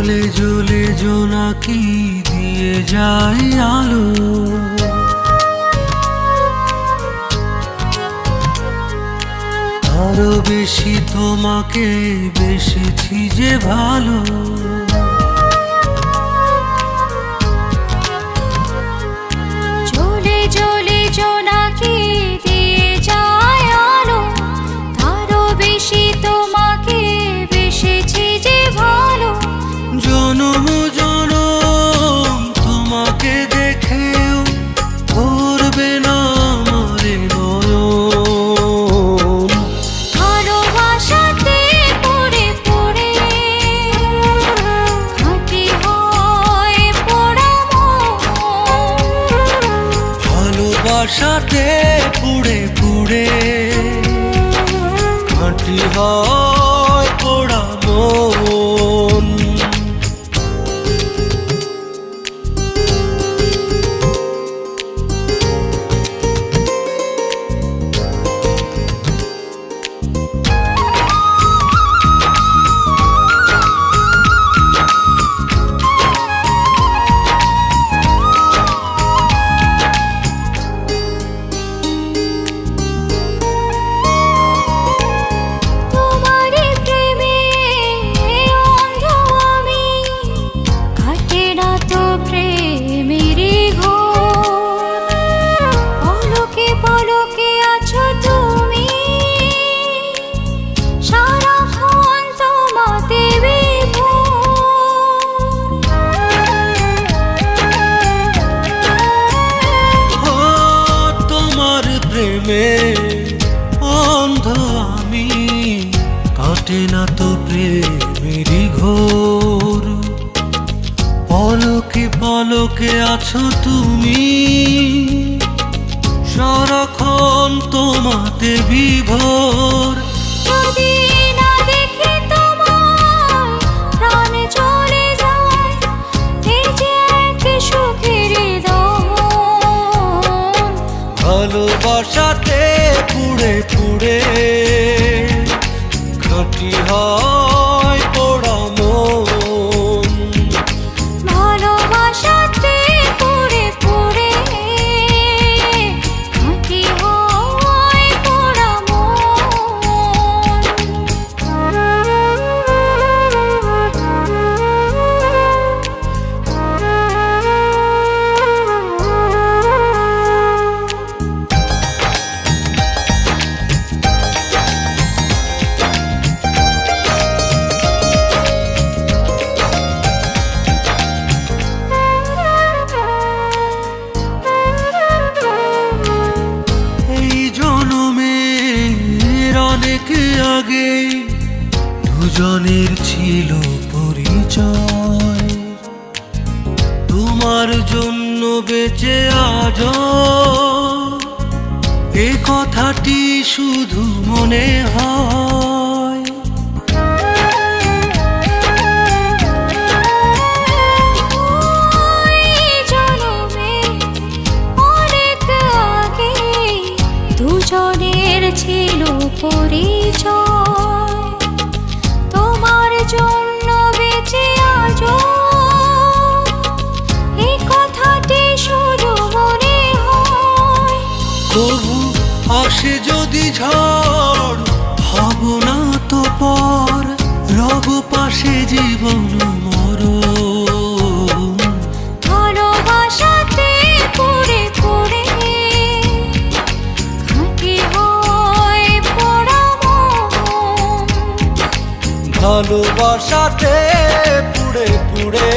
জ্বলে জ্বলে জোনাকি দিয়ে যায় আলো। আরো বেশি তোমাকে বেসেছি যে ভালো। জ্বলে জ্বলে জোনাকি দিয়ে যায় আলো, আরো বেশি তোমাকে বেসেছি যে ভালো। জনম জনম তোমাকে দেখেও ভরবে না আমারে নয়ন। ভালোবাসাতে পড়ে পড়ে খাঁটি হয় পোড়া মন। ভালোবাসাতে পুড়ে পুড়ে খাঁটি হয় পোড়া মন। তোমারই প্রেমে অন্ধ আমি, কাটে না তো প্রেমেরই ঘোর। পলকে পলকে আছো তুমি, সারাক্ষণ তোমাতে ও তোমার প্রেমে অন্ধ আমি, কাটে না তো প্রেমেরই ঘোর। পলকে পলকে আছো তুমি, সারাক্ষণ তোমাতে বিভোর। যদি না দেখি তোমায় প্রাণ চলে যায়, এই যে এক সুখের দহন। ভালোবাসাতে পুড়ে পুড়ে খাঁটি হয় পোড়া মন। ভালোবাসাতে পড়ে পড়ে খাঁটি হয় পোড়া মন। এই জনমের অনেক আগে দুজনের ছিল পরিচয়। তোমার জন্য বেঁচে আজ এ কথাটি শুধু মনে হয়। এই জনমে অনেক আগে দুজনের ছিল পরিচয়। তোমার জন্য বেঁচে আজও এই কথাটি শুধু মনে হয়। তবু আসে যদি ঝড় হব না তো পর, রব পাশে জীবন মরণ। ভালোবাসাতে পড়ে পড়ে খাঁটি হয় পোড়া মন। ভালোবাসাতে পুড়ে পুড়ে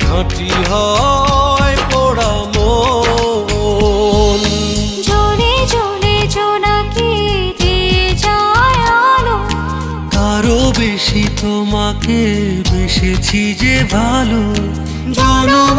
খাঁটি হয় পোড়া মন। জ্বলে জ্বলে জোনাকি দিয়ে যায় আলো, আরো বেশি তোমাকে বেসেছি যে ভালো। জনম